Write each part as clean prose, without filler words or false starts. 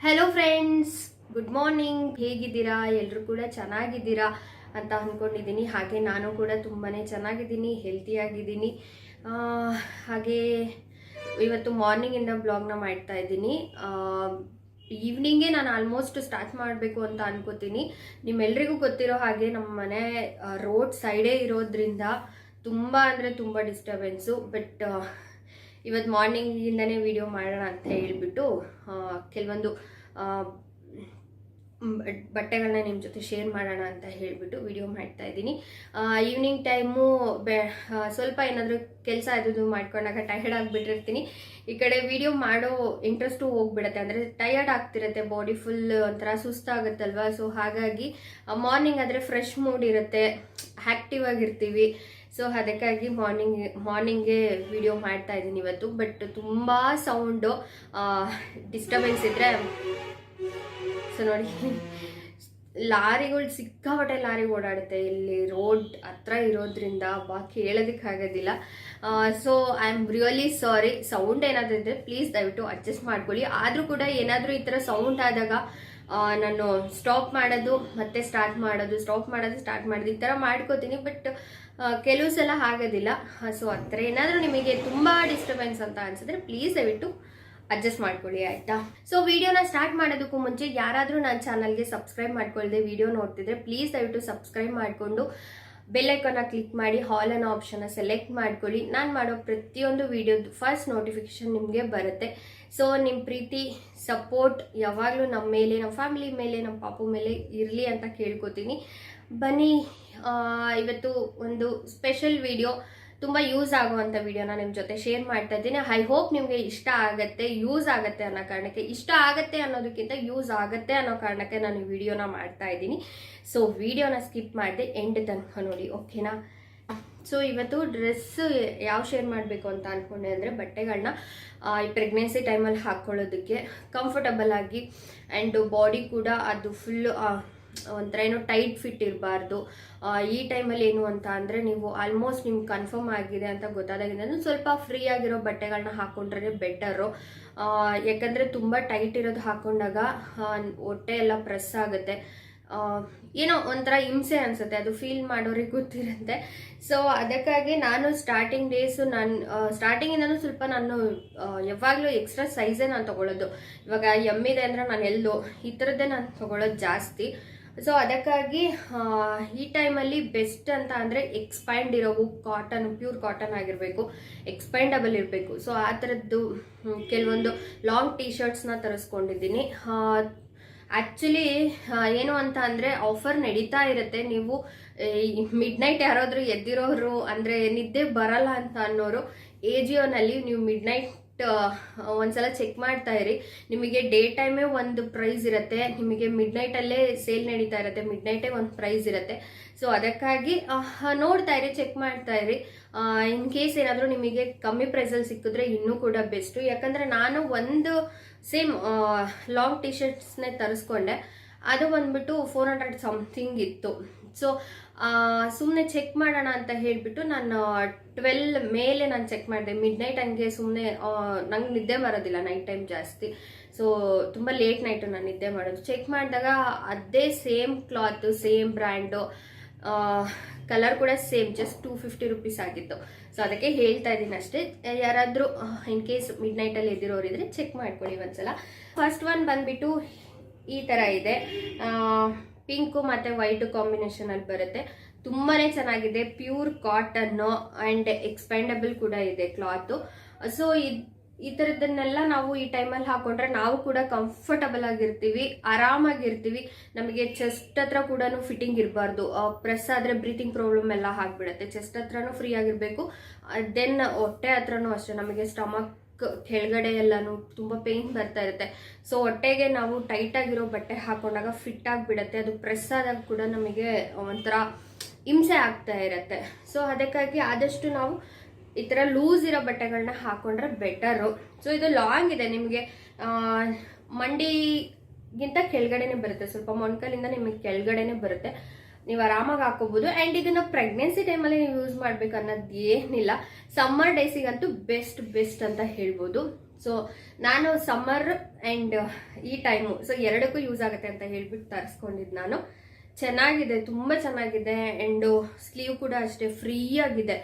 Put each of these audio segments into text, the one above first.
Hello friends, good morning. ಹೇಗಿದ್ದೀರಾ? ಎಲ್ಲರೂ ಕೂಡ ಚೆನ್ನಾಗಿದ್ದೀರಾ ಅಂತ ಅಂದ್ಕೊಂಡಿದ್ದೀನಿ. ಹಾಗೆ ನಾನು ಕೂಡ ತುಂಬಾ ಚೆನ್ನಾಗಿದ್ದೀನಿ, ಹೆಲ್ತಿಯಾಗಿದ್ದೀನಿ. ಹಾಗೆ ಇವತ್ತು ಮಾರ್ನಿಂಗಿಂದ ಬ್ಲಾಗ್ನ ಮಾಡ್ತಾ ಇದ್ದೀನಿ. ಈವ್ನಿಂಗೇ ನಾನು ಆಲ್ಮೋಸ್ಟ್ ಸ್ಟಾರ್ಟ್ ಮಾಡಬೇಕು ಅಂತ ಅನ್ಕೋತೀನಿ. ನಿಮ್ಮೆಲ್ರಿಗೂ ಗೊತ್ತಿರೋ ಹಾಗೆ ನಮ್ಮ ಮನೆ ರೋಡ್ ಸೈಡೇ ಇರೋದ್ರಿಂದ ತುಂಬ ಅಂದರೆ ತುಂಬ ಡಿಸ್ಟರ್ಬೆನ್ಸು. ಬಟ್ ಇವತ್ತು ಮಾರ್ನಿಂಗಿಂದನೇ ವಿಡಿಯೋ ಮಾಡೋಣ ಅಂತ ಹೇಳಿಬಿಟ್ಟು ಕೆಲವೊಂದು ಬಟ್ಟೆಗಳನ್ನ ನಿಮ್ಮ ಜೊತೆ ಶೇರ್ ಮಾಡೋಣ ಅಂತ ಹೇಳಿಬಿಟ್ಟು ವಿಡಿಯೋ ಮಾಡ್ತಾ ಇದ್ದೀನಿ. ಈವ್ನಿಂಗ್ ಟೈಮು ಸ್ವಲ್ಪ ಏನಾದರೂ ಕೆಲಸ ಇದು ಮಾಡ್ಕೊಂಡಾಗ ಟಯರ್ಡ್ ಆಗಿಬಿಟ್ಟಿರ್ತೀನಿ. ಈ ಕಡೆ ವಿಡಿಯೋ ಮಾಡೋ ಇಂಟ್ರೆಸ್ಟು ಹೋಗ್ಬಿಡುತ್ತೆ, ಅಂದರೆ ಟಯರ್ಡ್ ಆಗ್ತಿರುತ್ತೆ, ಬಾಡಿ ಫುಲ್ ಒಂಥರ ಸುಸ್ತಾಗುತ್ತಲ್ವ. ಸೊ ಹಾಗಾಗಿ ಮಾರ್ನಿಂಗ್ ಆದರೆ ಫ್ರೆಶ್ ಮೂಡ್ ಇರುತ್ತೆ, ಆ್ಯಕ್ಟಿವ್ ಆಗಿರ್ತೀವಿ. ಸೊ ಅದಕ್ಕಾಗಿ ಮಾರ್ನಿಂಗ್ಗೆ ವಿಡಿಯೋ ಮಾಡ್ತಾ ಇದ್ದೀನಿ ಇವತ್ತು. ಬಟ್ ತುಂಬ ಸೌಂಡು ಡಿಸ್ಟರ್ಬೆನ್ಸ್ ಇದ್ದರೆ, ಸೊ ನೋಡಿ ಲಾರಿಗಳು ಸಿಕ್ಕಾಪಟ್ಟೆ ಲಾರಿ ಓಡಾಡುತ್ತೆ ಇಲ್ಲಿ ರೋಡ್ ಹತ್ರ ಇರೋದ್ರಿಂದ ಕೇಳೋದಕ್ಕಾಗೋದಿಲ್ಲ. So I am really sorry. Sound ಏನಾದರೂ ಇದ್ದರೆ ಪ್ಲೀಸ್ ದಯವಿಟ್ಟು ಅಡ್ಜಸ್ಟ್ ಮಾಡ್ಕೊಳ್ಳಿ. ಆದರೂ ಕೂಡ ಏನಾದರೂ ಈ ಥರ ಸೌಂಡ್ ಆದಾಗ ನಾನು ಸ್ಟಾಪ್ ಮಾಡೋದು ಮತ್ತೆ ಸ್ಟಾರ್ಟ್ ಮಾಡೋದು ಈ ಥರ ಮಾಡ್ಕೋತೀನಿ. ಬಟ್ ಕೆಲವು ಸಲ ಆಗೋದಿಲ್ಲ. ಸೊ ಆ ಥರ ಏನಾದರೂ ನಿಮಗೆ ತುಂಬ ಡಿಸ್ಟರ್ಬೆನ್ಸ್ ಅಂತ ಅನ್ಸಿದ್ರೆ ಪ್ಲೀಸ್ ದಯವಿಟ್ಟು ಅಡ್ಜಸ್ಟ್ ಮಾಡ್ಕೊಳ್ಳಿ, ಆಯಿತಾ? ಸೊ ವಿಡಿಯೋನ ಸ್ಟಾರ್ಟ್ ಮಾಡೋದಕ್ಕೂ ಮುಂಚೆ ಯಾರಾದರೂ ನನ್ನ ಚಾನಲ್ಗೆ ಸಬ್ಸ್ಕ್ರೈಬ್ ಮಾಡ್ಕೊಳ್ಳದೆ ವಿಡಿಯೋ ನೋಡ್ತಿದ್ರೆ ಪ್ಲೀಸ್ ದಯವಿಟ್ಟು ಸಬ್ಸ್ಕ್ರೈಬ್ ಮಾಡಿಕೊಂಡು ಬೆಲ್ ಐಕಾನ್ನ ಕ್ಲಿಕ್ ಮಾಡಿ ಹಾಲ್ ಅನ್ನೋ ಆಪ್ಷನ್ನ ಸೆಲೆಕ್ಟ್ ಮಾಡ್ಕೊಳ್ಳಿ. ನಾನು ಮಾಡೋ ಪ್ರತಿಯೊಂದು ವಿಡಿಯೋದು ಫಸ್ಟ್ ನೋಟಿಫಿಕೇಶನ್ ನಿಮಗೆ ಬರುತ್ತೆ. ಸೊ ನಿಮ್ಮ ಪ್ರೀತಿ ಸಪೋರ್ಟ್ ಯಾವಾಗಲೂ ನಮ್ಮ ಮೇಲೆ, ನಮ್ಮ ಫ್ಯಾಮಿಲಿ ಮೇಲೆ, ನಮ್ಮ ಪಾಪು ಮೇಲೆ ಇರಲಿ ಅಂತ ಕೇಳ್ಕೊತೀನಿ. ಬನ್ನಿ, ಇವತ್ತು ಒಂದು ಸ್ಪೆಷಲ್ ವಿಡಿಯೋ, ತುಂಬ ಯೂಸ್ ಆಗುವಂಥ ವಿಡಿಯೋನ ನಿಮ್ಮ ಜೊತೆ ಶೇರ್ ಮಾಡ್ತಾ ಇದ್ದೀನಿ. ಐ ಹೋಪ್ ನಿಮಗೆ ಇಷ್ಟ ಆಗುತ್ತೆ, ಯೂಸ್ ಆಗುತ್ತೆ ಅನ್ನೋ ಕಾರಣಕ್ಕೆ, ಇಷ್ಟ ಆಗುತ್ತೆ ಅನ್ನೋದಕ್ಕಿಂತ ಯೂಸ್ ಆಗುತ್ತೆ ಅನ್ನೋ ಕಾರಣಕ್ಕೆ ನಾನು ಈ ವಿಡಿಯೋನ ಮಾಡ್ತಾ ಇದ್ದೀನಿ. ಸೊ ವಿಡಿಯೋನ ಸ್ಕಿಪ್ ಮಾಡಿದೆ, ಎಂಡ್ ತನಕ ನೋಡಿ, ಓಕೆನಾ? ಸೊ ಇವತ್ತು ಡ್ರೆಸ್ ಯಾವ ಶೇರ್ ಮಾಡಬೇಕು ಅಂತ ಅಂದ್ಕೊಂಡೆ ಅಂದರೆ, ಬಟ್ಟೆಗಳನ್ನ ಈ ಪ್ರೆಗ್ನೆನ್ಸಿ ಟೈಮಲ್ಲಿ ಹಾಕ್ಕೊಳ್ಳೋದಕ್ಕೆ ಕಂಫರ್ಟಬಲ್ ಆಗಿ ಆ್ಯಂಡ್ ಬಾಡಿ ಕೂಡ ಅದು ಫುಲ್ ಒಂಥರ ಏನೋ ಟೈಟ್ ಫಿಟ್ ಇರಬಾರ್ದು. ಈ ಟೈಮಲ್ಲಿ ಏನು ಅಂತ ಅಂದರೆ, ನೀವು ಆಲ್ಮೋಸ್ಟ್ ನಿಮ್ಗೆ ಕನ್ಫರ್ಮ್ ಆಗಿದೆ ಅಂತ ಗೊತ್ತಾದಾಗಿಂದ ಸ್ವಲ್ಪ ಫ್ರೀ ಆಗಿರೋ ಬಟ್ಟೆಗಳನ್ನ ಹಾಕ್ಕೊಂಡ್ರೆ ಬೆಟರು. ಯಾಕಂದರೆ ತುಂಬ ಟೈಟ್ ಇರೋದು ಹಾಕ್ಕೊಂಡಾಗ ಹೊಟ್ಟೆ ಎಲ್ಲ ಪ್ರೆಸ್ ಆಗುತ್ತೆ, ಏನೋ ಒಂಥರ ಹಿಂಸೆ ಅನಿಸುತ್ತೆ, ಅದು ಫೀಲ್ ಮಾಡೋರಿಗೆ ಗೊತ್ತಿರುತ್ತೆ. ಸೊ ಅದಕ್ಕಾಗಿ ನಾನು ಸ್ಟಾರ್ಟಿಂಗ್ ಡೇಸು ಸ್ಟಾರ್ಟಿಂಗಿಂದನೂ ಸ್ವಲ್ಪ ನಾನು ಯಾವಾಗಲೂ ಎಕ್ಸ್ಟ್ರಾ ಸೈಜೇ ನಾನು ತೊಗೊಳ್ಳೋದು. ಇವಾಗ ಎಮ್ಮಿದೆ ಅಂದರೆ ನಾನು ಎಲ್ಲೋ ಈ ಥರದ್ದೇ ನಾನು ತೊಗೊಳ್ಳೋದು ಜಾಸ್ತಿ. ಸೊ ಅದಕ್ಕಾಗಿ ಈ ಟೈಮಲ್ಲಿ ಬೆಸ್ಟ್ ಅಂತ ಅಂದರೆ ಎಕ್ಸ್ಪ್ಯಾಂಡ್ ಇರೋವು ಕಾಟನ್, ಪ್ಯೂರ್ ಕಾಟನ್ ಆಗಿರಬೇಕು, ಎಕ್ಸ್ಪ್ಯಾಂಡಬಲ್ ಇರಬೇಕು. ಸೊ ಆ ಥರದ್ದು ಕೆಲವೊಂದು ಲಾಂಗ್ ಟೀ ಶರ್ಟ್ಸ್ನ ತರಿಸ್ಕೊಂಡಿದ್ದೀನಿ. ಆ್ಯಕ್ಚುಲಿ ಏನು ಅಂತ ಅಂದರೆ, ಆಫರ್ ನಡೀತಾ ಇರುತ್ತೆ. ನೀವು ಮಿಡ್ ನೈಟ್ ಯಾರಾದರೂ ಎದ್ದಿರೋರು, ಅಂದರೆ ನಿದ್ದೆ ಬರಲ್ಲ ಅಂತ ಅನ್ನೋರು AJIOನಲ್ಲಿ ನೀವು ಮಿಡ್ ನೈಟ್ ಒಂದ್ಸಲ ಚೆಕ್ ಮಾಡ್ತಾ ಇರಿ. ನಿಮಗೆ ಡೇ ಟೈಮೇ ಒಂದು ಪ್ರೈಸ್ ಇರುತ್ತೆ, ನಿಮಗೆ ಮಿಡ್ ನೈಟಲ್ಲೇ ಸೇಲ್ ನಡೀತಾ ಇರುತ್ತೆ, ಮಿಡ್ ನೈಟೇ ಒಂದು ಪ್ರೈಸ್ ಇರುತ್ತೆ. ಸೊ ಅದಕ್ಕಾಗಿ ನೋಡ್ತಾ ಇರಿ, ಚೆಕ್ ಮಾಡ್ತಾ ಇರಿ. ಇನ್ ಕೇಸ್ ಏನಾದರೂ ನಿಮಗೆ ಕಮ್ಮಿ ಪ್ರೈಸಲ್ಲಿ ಸಿಕ್ಕಿದ್ರೆ ಇನ್ನೂ ಕೂಡ ಬೆಸ್ಟು. ಯಾಕಂದರೆ ನಾನು ಒಂದು ಸೇಮ್ ಲಾಂಗ್ ಟೀ ಶರ್ಟ್ಸ್ನೇ ತರಿಸ್ಕೊಂಡೆ, ಅದು ಬಂದ್ಬಿಟ್ಟು 400 ಸಮಥಿಂಗ್ ಇತ್ತು. ಸೊ ಸುಮ್ಮನೆ ಚೆಕ್ ಮಾಡೋಣ ಅಂತ ಹೇಳಿಬಿಟ್ಟು ನಾನು 12 ಮೇಲೆ ನಾನು ಚೆಕ್ ಮಾಡಿದೆ. ಮಿಡ್ ನೈಟ್ ಹಂಗೆ ಸುಮ್ಮನೆ ನಂಗೆ ನಿದ್ದೆ ಬರೋದಿಲ್ಲ ನೈಟ್ ಟೈಮ್ ಜಾಸ್ತಿ. ಸೊ ತುಂಬ ಲೇಟ್ ನೈಟು ನಾನು ನಿದ್ದೆ ಮಾಡೋದು. ಚೆಕ್ ಮಾಡಿದಾಗ ಅದೇ same cloth, same brand, colour ಕೂಡ ಸೇಮ್, ಜಸ್ಟ್ 250 ರುಪೀಸ್ ಆಗಿತ್ತು. ಸೊ ಅದಕ್ಕೆ ಹೇಳ್ತಾ ಇದ್ದೀನಿ ಅಷ್ಟೇ. ಯಾರಾದರೂ ಇನ್ ಕೇಸ್ ಮಿಡ್ ನೈಟಲ್ಲಿ ಎದ್ದಿರೋರಿದ್ರೆ ಚೆಕ್ ಮಾಡ್ಕೊಳ್ಳಿ ಒಂದ್ಸಲ. ಫಸ್ಟ್ ಒನ್ ಬಂದ್ಬಿಟ್ಟು ಈ ಥರ ಇದೆ, ಪಿಂಕು ಮತ್ತು ವೈಟು ಕಾಂಬಿನೇಷನಲ್ಲಿ ಬರುತ್ತೆ. ತುಂಬಾ ಚೆನ್ನಾಗಿದೆ, ಪ್ಯೂರ್ ಕಾಟನ್ನು ಆ್ಯಂಡ್ ಎಕ್ಸ್ಪ್ಯಾಂಡಬಲ್ ಕೂಡ ಇದೆ ಕ್ಲಾತು. ಸೊ ಈ ಥರದನ್ನೆಲ್ಲ ನಾವು ಈ ಟೈಮಲ್ಲಿ ಹಾಕೊಂಡ್ರೆ ನಾವು ಕೂಡ ಕಂಫರ್ಟಬಲ್ ಆಗಿರ್ತೀವಿ, ಆರಾಮಾಗಿರ್ತೀವಿ. ನಮಗೆ ಚೆಸ್ಟ್ ಹತ್ರ ಕೂಡ ಫಿಟ್ಟಿಂಗ್ ಇರಬಾರ್ದು, ಪ್ರೆಸ್ ಆದರೆ ಬ್ರೀತಿಂಗ್ ಪ್ರಾಬ್ಲಮ್ ಎಲ್ಲ ಆಗಿಬಿಡುತ್ತೆ. ಚೆಸ್ಟ್ ಹತ್ರನೂ ಫ್ರೀ ಆಗಿರಬೇಕು, ದೆನ್ ಹೊಟ್ಟೆ ಹತ್ರನೂ ಅಷ್ಟೇ. ನಮಗೆ ಸ್ಟಮಕ್ ಕೆಳಗಡೆ ಎಲ್ಲನೂ ತುಂಬ ಪೇಯ್ನ್ ಬರ್ತಾ ಇರುತ್ತೆ. ಸೊ ಹೊಟ್ಟೆಗೆ ನಾವು ಟೈಟಾಗಿರೋ ಬಟ್ಟೆ ಹಾಕೊಂಡಾಗ ಫಿಟ್ ಆಗಿಬಿಡುತ್ತೆ, ಅದು ಪ್ರೆಸ್ ಆದಾಗ ಕೂಡ ನಮಗೆ ಒಂಥರ ಹಿಂಸೆ ಆಗ್ತಾ ಇರುತ್ತೆ. ಸೊ ಅದಕ್ಕಾಗಿ ಆದಷ್ಟು ನಾವು ಈ ಥರ ಲೂಸ್ ಇರೋ ಬಟ್ಟೆಗಳನ್ನ ಹಾಕೊಂಡ್ರೆ ಬೆಟರು. ಸೊ ಇದು ಲಾಂಗ್ ಇದೆ, ನಿಮಗೆ ಮಂಡಿಗಿಂತ ಕೆಳಗಡೆನೆ ಬರುತ್ತೆ, ಸ್ವಲ್ಪ ಮೊಣಕಲಿಂದ ನಿಮಗೆ ಕೆಳಗಡೆನೆ ಬರುತ್ತೆ. ನೀವು ಆರಾಮಾಗಿ ಹಾಕೋಬಹುದು. ಆ್ಯಂಡ್ ಇದನ್ನ ಪ್ರೆಗ್ನೆನ್ಸಿ ಟೈಮಲ್ಲಿ ನೀವು ಯೂಸ್ ಮಾಡ್ಬೇಕು ಅನ್ನೋದು ಏನಿಲ್ಲ. ಸಮ್ಮರ್ ಡೇಸಿಗಂತೂ ಬೆಸ್ಟ್ ಅಂತ ಹೇಳ್ಬೋದು. ಸೊ ನಾನು ಸಮ್ಮರ್ ಆ್ಯಂಡ್ ಈ ಟೈಮು ಸೊ ಎರಡಕ್ಕೂ ಯೂಸ್ ಆಗುತ್ತೆ ಅಂತ ಹೇಳ್ಬಿಟ್ಟು ತರಿಸ್ಕೊಂಡಿದ್ದು ನಾನು. ಚೆನ್ನಾಗಿದೆ, ತುಂಬ ಚೆನ್ನಾಗಿದೆ. ಆ್ಯಂಡು ಸ್ಲೀವ್ ಕೂಡ ಅಷ್ಟೇ ಫ್ರೀ ಆಗಿದೆ,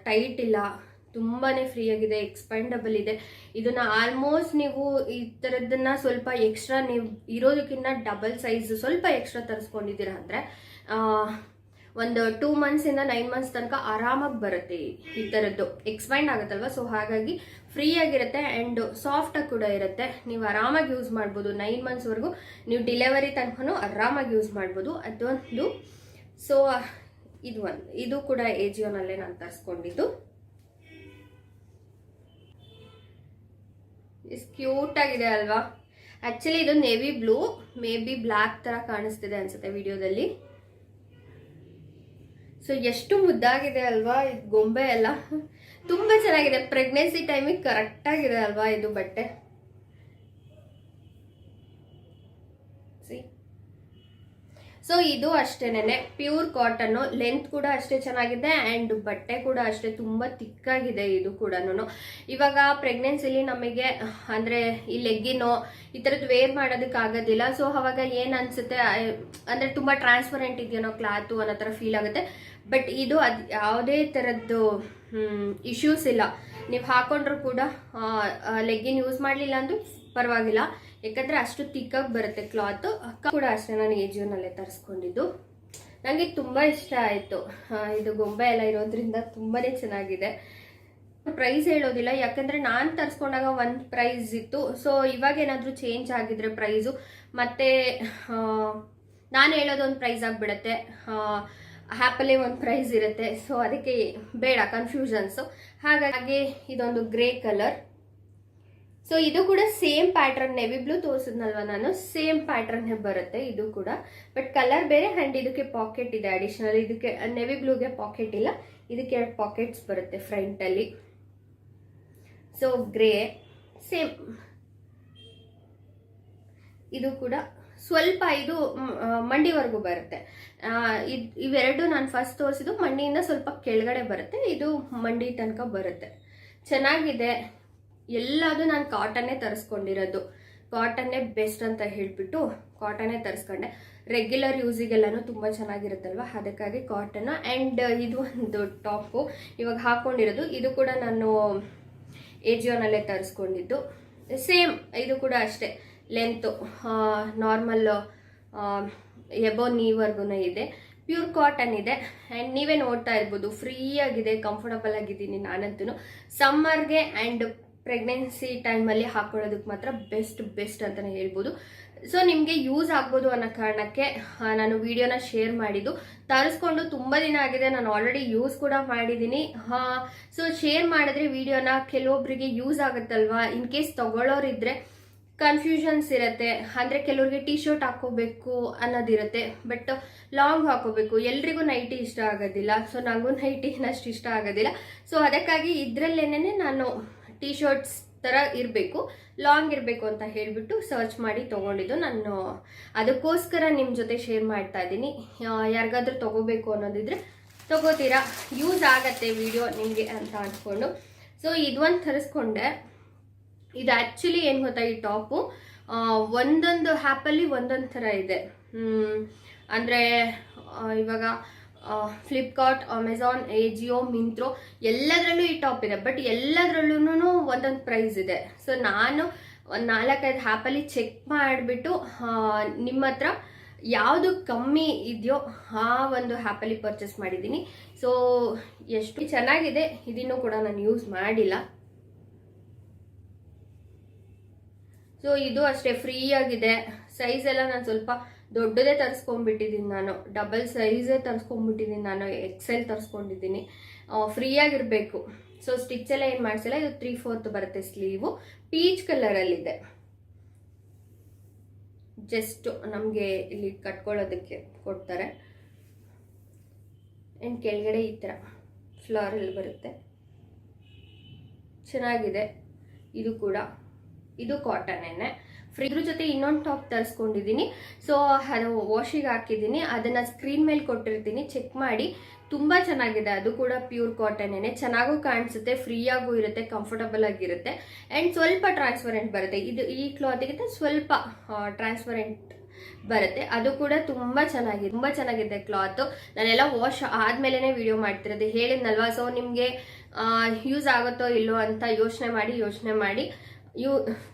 ಟೈಟ್ ಇಲ್ಲ, ತುಂಬಾ ಫ್ರೀ ಆಗಿದೆ, ಎಕ್ಸ್ಪ್ಯಾಂಡಬಲ್ ಇದೆ. ಇದನ್ನ ಆಲ್ಮೋಸ್ಟ್ ನೀವು ಈ ಥರದ್ದನ್ನ ಸ್ವಲ್ಪ ಎಕ್ಸ್ಟ್ರಾ ನೀವು ಇರೋದಕ್ಕಿಂತ ಡಬಲ್ ಸೈಜ್ ಸ್ವಲ್ಪ ಎಕ್ಸ್ಟ್ರಾ ತರಿಸ್ಕೊಂಡಿದ್ದೀರಾ ಅಂದರೆ ಒಂದು 2 ಮಂತ್ಸಿಂದ 9 ಮಂತ್ಸ್ ತನಕ ಆರಾಮಾಗಿ ಬರುತ್ತೆ. ಈ ಥರದ್ದು ಎಕ್ಸ್ಪ್ಯಾಂಡ್ ಆಗುತ್ತಲ್ವ, ಸೊ ಹಾಗಾಗಿ ಫ್ರೀ ಆಗಿರುತ್ತೆ ಆ್ಯಂಡ್ ಸಾಫ್ಟಾಗಿ ಕೂಡ ಇರುತ್ತೆ. ನೀವು ಆರಾಮಾಗಿ ಯೂಸ್ ಮಾಡ್ಬೋದು. 9 ಮಂತ್ಸ್ವರೆಗೂ ನೀವು ಡೆಲಿವರಿ ತನಕನೂ ಆರಾಮಾಗಿ ಯೂಸ್ ಮಾಡ್ಬೋದು. ಅದೊಂದು. ಸೊ ಇದು ಕೂಡ ಎಜಿಯೋನಲ್ಲೇ ನಾನು ತರಿಸ್ಕೊಂಡಿದ್ದು. ಇಷ್ಟು ಕ್ಯೂಟ್ ಆಗಿದೆ ಅಲ್ವಾ? ಆ್ಯಕ್ಚುಲಿ ಇದು navy blue, may be black ಥರ ಕಾಣಿಸ್ತಿದೆ ಅನ್ಸುತ್ತೆ ವಿಡಿಯೋದಲ್ಲಿ. ಸೊ ಎಷ್ಟು ಮುದ್ದಾಗಿದೆ ಅಲ್ವಾ ಇದು ಗೊಂಬೆ ಎಲ್ಲ, ತುಂಬ ಚೆನ್ನಾಗಿದೆ. ಪ್ರೆಗ್ನೆನ್ಸಿ ಟೈಮಿಗೆ ಕರೆಕ್ಟಾಗಿದೆ ಅಲ್ವಾ ಇದು ಬಟ್ಟೆ. ಸೊ ಇದು ಅಷ್ಟೇನೆ ಪ್ಯೂರ್ ಕಾಟನ್ನು, ಲೆಂತ್ ಕೂಡ ಅಷ್ಟೇ ಚೆನ್ನಾಗಿದೆ ಆ್ಯಂಡ್ ಬಟ್ಟೆ ಕೂಡ ಅಷ್ಟೇ ತುಂಬ ತಿಕ್ಕಾಗಿದೆ ಇದು ಕೂಡ. ಇವಾಗ ಪ್ರೆಗ್ನೆನ್ಸಿಲಿ ನಮಗೆ ಅಂದರೆ ಈ ಲೆಗ್ಗಿನೋ ಈ ಥರದ್ದು ವೇರ್ ಮಾಡೋದಕ್ಕಾಗೋದಿಲ್ಲ. ಸೊ ಅವಾಗ ಏನು ಅನಿಸುತ್ತೆ ಅಂದರೆ ತುಂಬ ಟ್ರಾನ್ಸ್ಪರೆಂಟ್ ಇದೆಯೋ ಕ್ಲಾತು ಅನ್ನೋ ಥರ ಫೀಲ್ ಆಗುತ್ತೆ. ಬಟ್ ಇದು ಅದು ಯಾವುದೇ ಥರದ್ದು ಇಶ್ಯೂಸ್ ಇಲ್ಲ. ನೀವು ಹಾಕೊಂಡ್ರು ಕೂಡ ಲೆಗ್ಗಿನ್ ಯೂಸ್ ಮಾಡಲಿಲ್ಲ ಅಂದ್ರೂ ಪರವಾಗಿಲ್ಲ, ಯಾಕಂದರೆ ಅಷ್ಟು ತಿಕ್ಕಾಗಿ ಬರುತ್ತೆ ಕ್ಲಾತು. ಕೂಡ ಅಷ್ಟೇ ನಾನು ಎಜಿಯೋನಲ್ಲೇ ತರಿಸ್ಕೊಂಡಿದ್ದು. ನನಗೆ ತುಂಬ ಇಷ್ಟ ಆಯಿತು. ಇದು ಗೊಂಬೆ ಎಲ್ಲ ಇರೋದ್ರಿಂದ ತುಂಬಾ ಚೆನ್ನಾಗಿದೆ. ಪ್ರೈಸ್ ಹೇಳೋದಿಲ್ಲ, ಯಾಕಂದರೆ ನಾನು ತರಿಸ್ಕೊಂಡಾಗ ಒಂದು ಪ್ರೈಸ್ ಇತ್ತು. ಸೊ ಇವಾಗ ಏನಾದರೂ ಚೇಂಜ್ ಆಗಿದ್ರೆ ಪ್ರೈಸು ಮತ್ತೆ ನಾನು ಹೇಳೋದೊಂದು ಪ್ರೈಸ್ ಆಗಿಬಿಡುತ್ತೆ, ಆ್ಯಪಲ್ಲೇ ಒಂದು ಪ್ರೈಸ್ ಇರುತ್ತೆ. ಸೊ ಅದಕ್ಕೆ ಬೇಡ ಕನ್ಫ್ಯೂಷನ್ಸು. ಹಾಗಾಗಿ ಇದೊಂದು ಗ್ರೇ ಕಲರ್. ಸೊ ಇದು ಕೂಡ ಸೇಮ್ ಪ್ಯಾಟ್ರನ್, ನೆವಿ ಬ್ಲೂ ತೋರಿಸಿದ್ನಲ್ವ ನಾನು, ಸೇಮ್ ಪ್ಯಾಟ್ರನ್ನೇ ಬರುತ್ತೆ ಇದು ಕೂಡ. ಬಟ್ ಕಲರ್ ಬೇರೆ ಆ್ಯಂಡ್ ಇದಕ್ಕೆ ಪಾಕೆಟ್ ಇದೆ ಅಡಿಷನಲ್. ಇದಕ್ಕೆ ನೆವಿ ಬ್ಲೂಗೆ ಪಾಕೆಟ್ ಇಲ್ಲ, ಇದಕ್ಕೆ 2 ಪಾಕೆಟ್ಸ್ ಬರುತ್ತೆ ಫ್ರಂಟಲ್ಲಿ. So grey same. ಇದು ಕೂಡ ಸ್ವಲ್ಪ ಇದು ಮಂಡಿವರೆಗೂ ಬರುತ್ತೆ. ಇವೆರಡು ನಾನು ಫಸ್ಟ್ ತೋರಿಸಿದ್ದು ಮಂಡಿಯಿಂದ ಸ್ವಲ್ಪ ಕೆಳಗಡೆ ಬರುತ್ತೆ, ಇದು ಮಂಡಿ ತನಕ ಬರುತ್ತೆ. ಚೆನ್ನಾಗಿದೆ. ಎಲ್ಲದು ನಾನು ಕಾಟನ್ನೇ ತರಿಸ್ಕೊಂಡಿರೋದು. ಕಾಟನ್ನೇ ಬೆಸ್ಟ್ ಅಂತ ಹೇಳಿಬಿಟ್ಟು ಕಾಟನ್ನೇ ತರಿಸ್ಕೊಂಡೆ. ರೆಗ್ಯುಲರ್ ಯೂಸಿಗೆಲ್ಲನೂ ತುಂಬ ಚೆನ್ನಾಗಿರುತ್ತಲ್ವ, ಅದಕ್ಕಾಗಿ ಕಾಟನ್ನು. ಆ್ಯಂಡ್ ಇದು ಒಂದು ಟಾಪು ಇವಾಗ ಹಾಕ್ಕೊಂಡಿರೋದು. ಇದು ಕೂಡ ನಾನು ಎಜಿಯೋನಲ್ಲೇ ತರಿಸ್ಕೊಂಡಿದ್ದು. ಸೇಮ್ ಇದು ಕೂಡ ಅಷ್ಟೇ, ಲೆಂತು ನಾರ್ಮಲ್ ಎಬೋ ನೀವರೆಗೂ ಇದೆ. ಪ್ಯೂರ್ ಕಾಟನ್ ಇದೆ ಆ್ಯಂಡ್ ನೀವೇ ನೋಡ್ತಾ ಇರ್ಬೋದು, ಫ್ರೀ ಆಗಿದೆ, ಕಂಫರ್ಟಬಲ್ ಆಗಿದ್ದೀನಿ ನಾನಂತೂ. ಸಮ್ಮರ್ಗೆ ಆ್ಯಂಡ್ ಪ್ರೆಗ್ನೆನ್ಸಿ ಟೈಮಲ್ಲಿ ಹಾಕೊಳ್ಳೋದಕ್ಕೆ ಮಾತ್ರ ಬೆಸ್ಟ್ ಅಂತಲೇ ಹೇಳ್ಬೋದು. ಸೊ ನಿಮಗೆ ಯೂಸ್ ಆಗ್ಬೋದು ಅನ್ನೋ ಕಾರಣಕ್ಕೆ ನಾನು ವಿಡಿಯೋನ ಶೇರ್ ಮಾಡಿದ್ದು. ತರಿಸ್ಕೊಂಡು ತುಂಬ ದಿನ ಆಗಿದೆ, ನಾನು ಆಲ್ರೆಡಿ ಯೂಸ್ ಕೂಡ ಮಾಡಿದ್ದೀನಿ. ಸೊ ಶೇರ್ ಮಾಡಿದ್ರೆ ವಿಡಿಯೋನ ಕೆಲವೊಬ್ಬರಿಗೆ ಯೂಸ್ ಆಗುತ್ತಲ್ವಾ, ಇನ್ ಕೇಸ್ ತಗೊಳ್ಳೋರಿದ್ರೆ ಕನ್ಫ್ಯೂಷನ್ಸ್ ಇರುತ್ತೆ. ಅಂದರೆ ಕೆಲವ್ರಿಗೆ ಟೀ ಶರ್ಟ್ ಹಾಕೋಬೇಕು ಅನ್ನೋದಿರುತ್ತೆ, ಬಟ್ ಲಾಂಗ್ ಹಾಕೋಬೇಕು. ಎಲ್ರಿಗೂ ನೈಟಿ ಇಷ್ಟ ಆಗೋದಿಲ್ಲ, ಸೊ ನನಗೂ ನೈಟಿನಷ್ಟು ಇಷ್ಟ ಆಗೋದಿಲ್ಲ. ಸೊ ಅದಕ್ಕಾಗಿ ಇದರಲ್ಲೇನೆ ನಾನು ಟೀ ಶರ್ಟ್ಸ್ ಥರ ಇರಬೇಕು, ಲಾಂಗ್ ಇರಬೇಕು ಅಂತ ಹೇಳಿಬಿಟ್ಟು ಸರ್ಚ್ ಮಾಡಿ ತೊಗೊಂಡಿದ್ದು. ನಾನು ಅದಕ್ಕೋಸ್ಕರ ನಿಮ್ಮ ಜೊತೆ ಶೇರ್ ಮಾಡ್ತಾ ಇದ್ದೀನಿ. ಯಾರಿಗಾದ್ರೂ ತೊಗೋಬೇಕು ಅನ್ನೋದಿದ್ರೆ ತೊಗೋತೀರಾ, ಯೂಸ್ ಆಗತ್ತೆ ವಿಡಿಯೋ ನಿಮಗೆ ಅಂತ ಅಂದ್ಕೊಂಡು. ಸೊ ಇದೊಂದು ತರಿಸ್ಕೊಂಡೆ. ಇದು ಆ್ಯಕ್ಚುಲಿ ಏನು ಗೊತ್ತಾ, ಈ ಟಾಪು ಒಂದೊಂದು ಆ್ಯಪಲ್ಲಿ ಒಂದೊಂದು ಥರ ಇದೆ. ಅಂದರೆ ಇವಾಗ ಫ್ಲಿಪ್ಕಾರ್ಟ್, ಅಮೆಝಾನ್, ಎಜಿಯೋ, ಮಿಂತ್ರೋ ಎಲ್ಲದರಲ್ಲೂ ಈ ಟಾಪ್ ಇದೆ. ಬಟ್ ಎಲ್ಲದರಲ್ಲೂ ಒಂದೊಂದು ಪ್ರೈಸ್ ಇದೆ. ಸೊ ನಾನು ಒಂದು 4-5 ಆ್ಯಪಲ್ಲಿ ಚೆಕ್ ಮಾಡಿಬಿಟ್ಟು ನಿಮ್ಮ ಹತ್ರ ಯಾವುದು ಕಮ್ಮಿ ಇದೆಯೋ ಆ ಒಂದು ಆ್ಯಪಲ್ಲಿ ಪರ್ಚೇಸ್ ಮಾಡಿದ್ದೀನಿ. ಸೊ ಎಷ್ಟು ಚೆನ್ನಾಗಿದೆ, ಇದನ್ನು ಕೂಡ ನಾನು ಯೂಸ್ ಮಾಡಿಲ್ಲ. ಸೊ ಇದು ಅಷ್ಟೇ ಫ್ರೀ ಆಗಿದೆ. ಸೈಜ್ ಎಲ್ಲ ನಾನು ಸ್ವಲ್ಪ ದೊಡ್ಡದೇ ತರಿಸ್ಕೊಂಡ್ಬಿಟ್ಟಿದ್ದೀನಿ, ನಾನು ಡಬಲ್ ಸೈಜೇ ತರಿಸ್ಕೊಂಡ್ಬಿಟ್ಟಿದ್ದೀನಿ, ನಾನು XL ತರಿಸ್ಕೊಂಡಿದ್ದೀನಿ. ಫ್ರೀ ಆಗಿರಬೇಕು. ಸೊ ಸ್ಟಿಚ್ ಎಲ್ಲ ಏನು ಮಾಡಿಸಿಲ್ಲ. ಇದು 3/4 ಬರುತ್ತೆ ಸ್ಲೀವು, ಪೀಚ್ ಕಲರಲ್ಲಿದೆ. ಜಸ್ಟ್ ನಮಗೆ ಇಲ್ಲಿ ಕಟ್ಕೊಳ್ಳೋದಕ್ಕೆ ಕೊಡ್ತಾರೆ. ಆ್ಯಂಡ್ ಕೆಳಗಡೆ ಈ ಥರ ಫ್ಲವರಲ್ಲಿ ಬರುತ್ತೆ, ಚೆನ್ನಾಗಿದೆ. ಇದು ಕೂಡ ಇದು ಕಾಟನ್ನೇ. ಇದ್ರ ಜೊತೆ ಇನ್ನೊಂದು ಟಾಪ್ ತರಿಸ್ಕೊಂಡಿದ್ದೀನಿ. ಸೊ ಅದು ವಾಶಿಗೆ ಹಾಕಿದ್ದೀನಿ, ಅದನ್ನು ಸ್ಕ್ರೀನ್ ಮೇಲೆ ಕೊಟ್ಟಿರ್ತೀನಿ, ಚೆಕ್ ಮಾಡಿ ತುಂಬ ಚೆನ್ನಾಗಿದೆ. ಅದು ಕೂಡ ಪ್ಯೂರ್ ಕಾಟನ್ನೇ, ಚೆನ್ನಾಗೂ ಕಾಣಿಸುತ್ತೆ, ಫ್ರೀಯಾಗೂ ಇರುತ್ತೆ, ಕಂಫರ್ಟಬಲ್ ಆಗಿರುತ್ತೆ ಆ್ಯಂಡ್ ಸ್ವಲ್ಪ ಟ್ರಾನ್ಸ್ಪರೆಂಟ್ ಬರುತ್ತೆ. ಈ ಕ್ಲಾತಿಗಿಂತ ಸ್ವಲ್ಪ ಟ್ರಾನ್ಸ್ಪರೆಂಟ್ ಬರುತ್ತೆ. ಅದು ಕೂಡ ತುಂಬ ಚೆನ್ನಾಗಿದೆ ಕ್ಲಾತು. ನಾನೆಲ್ಲ ವಾಶ್ ಆದಮೇಲೆ ವಿಡಿಯೋ ಮಾಡ್ತಿರೋದು, ಹೇಳಿದ್ನಲ್ವಾ. ಸೊ ನಿಮಗೆ ಯೂಸ್ ಆಗುತ್ತೋ ಇಲ್ಲೋ ಅಂತ ಯೋಚನೆ ಮಾಡಿ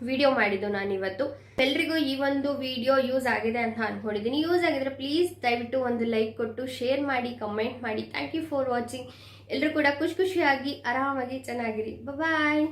ವಿಡಿಯೋ ಮಾಡಿದ್ದು ನಾನು ಇವತ್ತು. ಎಲ್ರಿಗೂ ಈ ಒಂದು ವಿಡಿಯೋ ಯೂಸ್ ಆಗಿದೆ ಅಂತ ಅನ್ಕೊಂಡಿದ್ದೀನಿ. ಯೂಸ್ ಆಗಿದ್ರೆ ಪ್ಲೀಸ್ ದಯವಿಟ್ಟು ಒಂದು ಲೈಕ್ ಕೊಟ್ಟು ಶೇರ್ ಮಾಡಿ, ಕಮೆಂಟ್ ಮಾಡಿ. Thank you for watching. ಎಲ್ಲರೂ ಕೂಡ ಖುಷಿಯಾಗಿ ಆರಾಮಾಗಿ ಚೆನ್ನಾಗಿರಿ. ಬಾಯ್.